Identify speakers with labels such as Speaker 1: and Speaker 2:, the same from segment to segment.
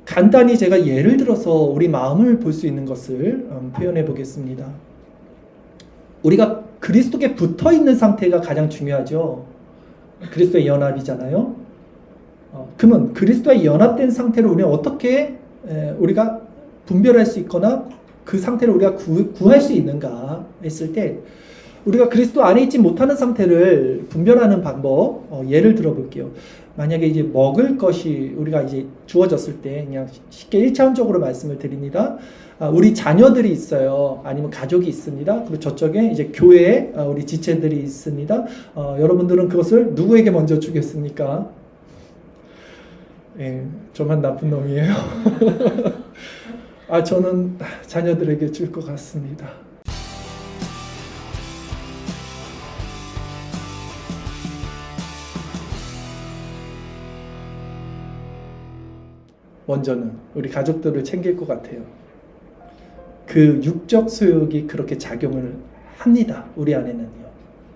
Speaker 1: 간단히 제가 예를 들어서 우리 마음을 볼 수 있는 것을 표현해 보겠습니다. 우리가 그리스도께 붙어 있는 상태가 가장 중요하죠. 그리스도의 연합이잖아요. 그러면 그리스도와 연합된 상태를 우리는 어떻게 우리가 분별할 수 있거나 그 상태를 우리가 구할 수 있는가 했을 때, 우리가 그리스도 안에 있지 못하는 상태를 분별하는 방법, 예를 들어 볼게요. 만약에 이제 먹을 것이 우리가 이제 주어졌을 때, 그냥 쉽게 1차원적으로 말씀을 드립니다. 우리 자녀들이 있어요. 아니면 가족이 있습니다. 그리고 저쪽에 이제 교회에 우리 지체들이 있습니다. 여러분들은 그것을 누구에게 먼저 주겠습니까? 예, 저만 나쁜 놈이에요. 저는 자녀들에게 줄 것 같습니다. 먼저는 우리 가족들을 챙길 것 같아요. 그 육적 소욕이 그렇게 작용을 합니다. 우리 안에는요.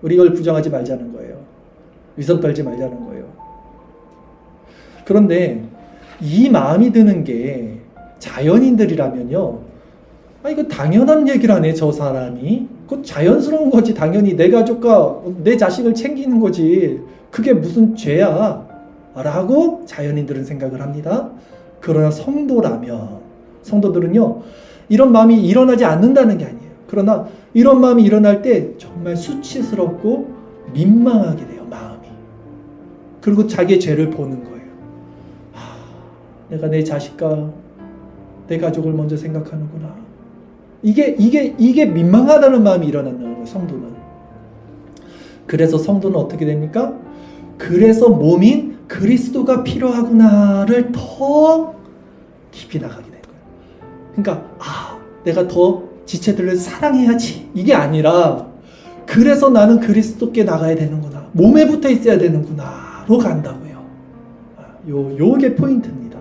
Speaker 1: 우리 이걸 부정하지 말자는 거예요. 위선 떨지 말자는 거예요. 그런데 이 마음이 드는 게 자연인들이라면요, 이거 당연한 얘기를 하네, 저 사람이. 그건 자연스러운 거지. 당연히 내 가족과 내 자식을 챙기는 거지. 그게 무슨 죄야? 라고 자연인들은 생각을 합니다. 그러나 성도들은요, 이런 마음이 일어나지 않는다는 게 아니에요. 그러나 이런 마음이 일어날 때 정말 수치스럽고 민망하게 돼요, 마음이. 그리고 자기의 죄를 보는 거예요. 내가 내 자식과 내 가족을 먼저 생각하는구나. 이게 민망하다는 마음이 일어나는 거예요, 성도는. 그래서 성도는 어떻게 됩니까? 그래서 몸인 그리스도가 필요하구나를 더 깊이 나가게 된 거예요. 그러니까 내가 더 지체들을 사랑해야지, 이게 아니라 그래서 나는 그리스도께 나가야 되는구나, 몸에 붙어 있어야 되는구나로 간다고요. 요게 포인트입니다.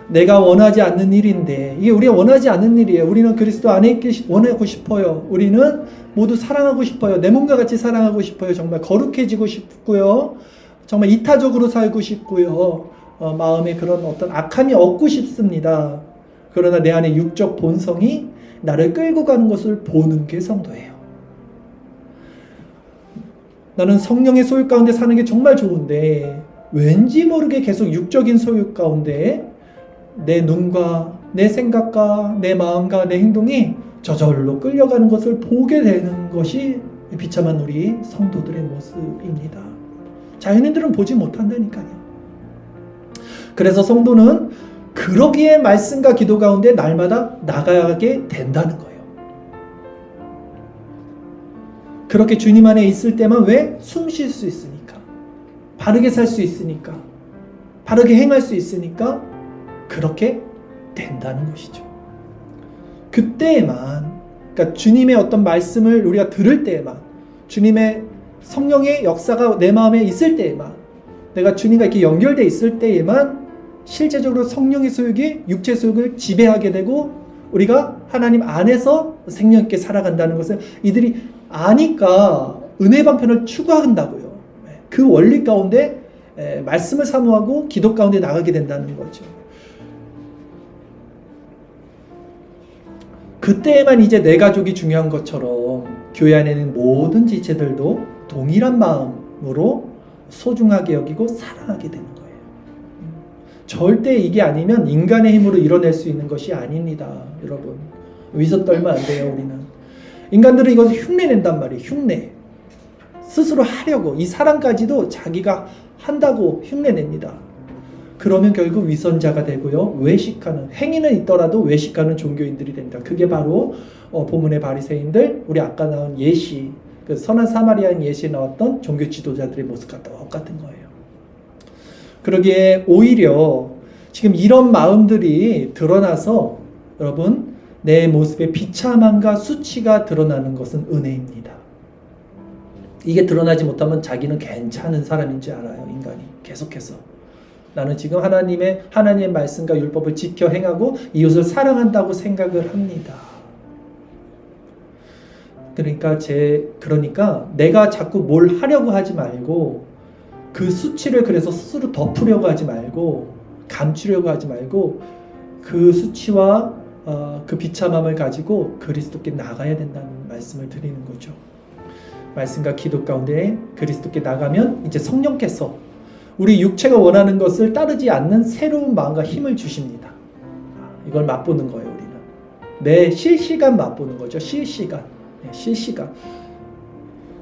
Speaker 1: 내가 원하지 않는 일인데, 이게 우리가 원하지 않는 일이에요. 우리는 그리스도 안에 있기 원하고 싶어요. 우리는 모두 사랑하고 싶어요. 내 몸과 같이 사랑하고 싶어요. 정말 거룩해지고 싶고요. 정말 이타적으로 살고 싶고요. 마음에 그런 어떤 악함이 없고 싶습니다. 그러나 내 안에 육적 본성이 나를 끌고 가는 것을 보는 게 성도예요. 나는 성령의 소유 가운데 사는 게 정말 좋은데 왠지 모르게 계속 육적인 소유 가운데 내 눈과 내 생각과 내 마음과 내 행동이 저절로 끌려가는 것을 보게 되는 것이 비참한 우리 성도들의 모습입니다. 자연인들은 보지 못한다니까요. 그래서 성도는 그러기에 말씀과 기도 가운데 날마다 나가게 된다는 거예요. 그렇게 주님 안에 있을 때만 왜? 숨 쉴 수 있으니까, 바르게 살 수 있으니까, 바르게 행할 수 있으니까 그렇게 된다는 것이죠. 그때에만, 그러니까 주님의 어떤 말씀을 우리가 들을 때에만, 주님의 성령의 역사가 내 마음에 있을 때에만, 내가 주님과 이렇게 연결되어 있을 때에만 실제적으로 성령의 소욕이 육체 소욕을 지배하게 되고 우리가 하나님 안에서 생명 있게 살아간다는 것을 이들이 아니까 은혜 방편을 추구한다고요. 그 원리 가운데 말씀을 사모하고 기도 가운데 나가게 된다는 거죠. 그때에만 이제 내 가족이 중요한 것처럼 교회 안에 있는 모든 지체들도 동일한 마음으로 소중하게 여기고 사랑하게 되는 거예요. 절대 이게 아니면 인간의 힘으로 이뤄낼 수 있는 것이 아닙니다. 여러분, 위서 떨면 안 돼요. 우리는 인간들은 이것을 흉내낸단 말이에요. 흉내, 스스로 하려고, 이 사랑까지도 자기가 한다고 흉내냅니다. 그러면 결국 위선자가 되고요, 외식하는, 행위는 있더라도 외식하는 종교인들이 됩니다. 그게 바로 본문의 바리새인들, 우리 아까 나온 예시, 그 선한 사마리아인 예시에 나왔던 종교 지도자들의 모습과 똑같은 거예요. 그러기에 오히려 지금 이런 마음들이 드러나서 여러분, 내 모습의 비참함과 수치가 드러나는 것은 은혜입니다. 이게 드러나지 못하면 자기는 괜찮은 사람인 줄 알아요. 인간이 계속해서 나는 지금 하나님의 말씀과 율법을 지켜 행하고 이웃을 사랑한다고 생각을 합니다. 그러니까 내가 자꾸 뭘 하려고 하지 말고, 그 수치를 그래서 스스로 덮으려고 하지 말고, 감추려고 하지 말고 그 수치와 그 비참함을 가지고 그리스도께 나가야 된다는 말씀을 드리는 거죠. 말씀과 기도 가운데 그리스도께 나가면 이제 성령께서 우리 육체가 원하는 것을 따르지 않는 새로운 마음과 힘을 주십니다. 이걸 맛보는 거예요. 우리는 매 실시간 맛보는 거죠. 실시간.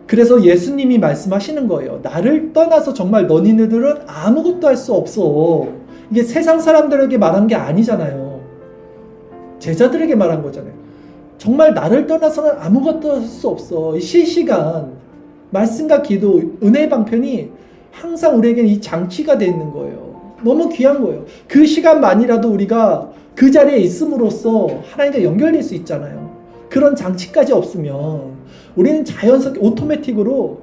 Speaker 1: 그래서 예수님이 말씀하시는 거예요. 나를 떠나서 정말 너희들은 아무것도 할 수 없어. 이게 세상 사람들에게 말한 게 아니잖아요. 제자들에게 말한 거잖아요. 정말 나를 떠나서는 아무것도 할 수 없어. 실시간 말씀과 기도, 은혜의 방편이 항상 우리에게는 이 장치가 되어 있는 거예요. 너무 귀한 거예요. 그 시간만이라도 우리가 그 자리에 있음으로써 하나님과 연결될 수 있잖아요. 그런 장치까지 없으면 우리는 자연스럽게 오토매틱으로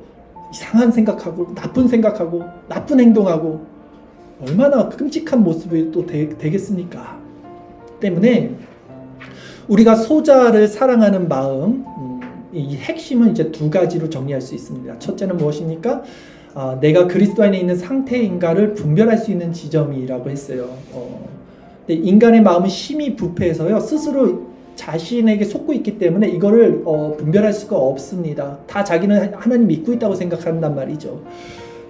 Speaker 1: 이상한 생각하고 나쁜 생각하고 나쁜 행동하고 얼마나 끔찍한 모습이 또 되겠습니까? 때문에 우리가 소자를 사랑하는 마음, 이 핵심은 이제 두 가지로 정리할 수 있습니다. 첫째는 무엇입니까? 내가 그리스도 안에 있는 상태인가를 분별할 수 있는 지점이라고 했어요. 근데 인간의 마음은 심히 부패해서요, 스스로 자신에게 속고 있기 때문에 이거를 분별할 수가 없습니다. 다 자기는 하나님 믿고 있다고 생각한단 말이죠.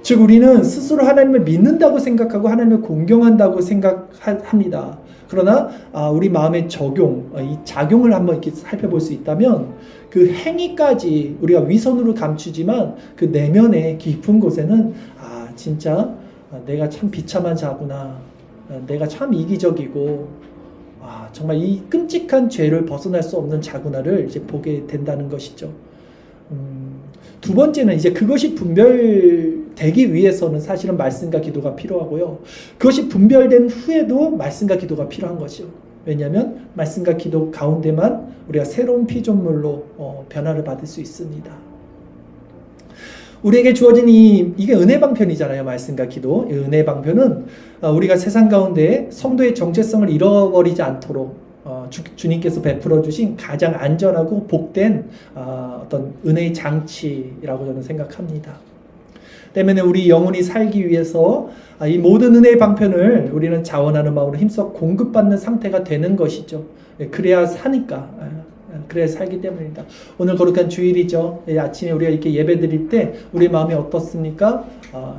Speaker 1: 즉 우리는 스스로 하나님을 믿는다고 생각하고 하나님을 공경한다고 생각합니다. 그러나 우리 마음의 이 작용을 한번 이렇게 살펴볼 수 있다면 그 행위까지 우리가 위선으로 감추지만 그 내면의 깊은 곳에는 진짜 내가 참 비참한 자구나. 내가 참 이기적이고 정말 이 끔찍한 죄를 벗어날 수 없는 자구나를 이제 보게 된다는 것이죠. 두 번째는 이제 그것이 분별되기 위해서는 사실은 말씀과 기도가 필요하고요. 그것이 분별된 후에도 말씀과 기도가 필요한 거죠. 왜냐하면 말씀과 기도 가운데만 우리가 새로운 피조물로 변화를 받을 수 있습니다. 우리에게 주어진 이게 은혜 방편이잖아요. 말씀과 기도. 이 은혜 방편은 우리가 세상 가운데 성도의 정체성을 잃어버리지 않도록 주님께서 베풀어 주신 가장 안전하고 복된 어떤 은혜의 장치라고 저는 생각합니다. 때문에 우리 영혼이 살기 위해서 이 모든 은혜의 방편을 우리는 자원하는 마음으로 힘써 공급받는 상태가 되는 것이죠. 그래야 사니까. 그래야 살기 때문입니다. 오늘 거룩한 주일이죠. 아침에 우리가 이렇게 예배 드릴 때 우리 마음이 어떻습니까?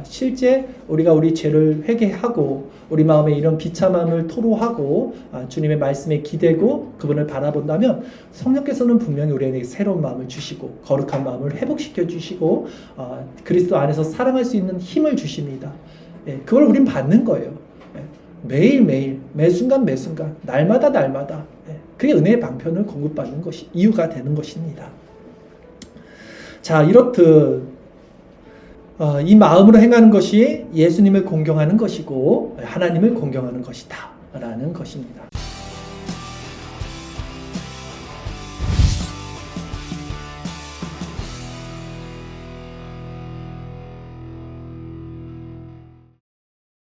Speaker 1: 실제 우리가 우리 죄를 회개하고 우리 마음에 이런 비참함을 토로하고 주님의 말씀에 기대고 그분을 바라본다면 성령께서는 분명히 우리에게 새로운 마음을 주시고 거룩한 마음을 회복시켜 주시고 그리스도 안에서 사랑할 수 있는 힘을 주십니다. 그걸 우린 받는 거예요. 매일매일 매순간 날마다 그게 은혜의 방편을 공급받는 것이 이유가 되는 것입니다. 자, 이렇듯 이 마음으로 행하는 것이 예수님을 공경하는 것이고 하나님을 공경하는 것이다 라는 것입니다.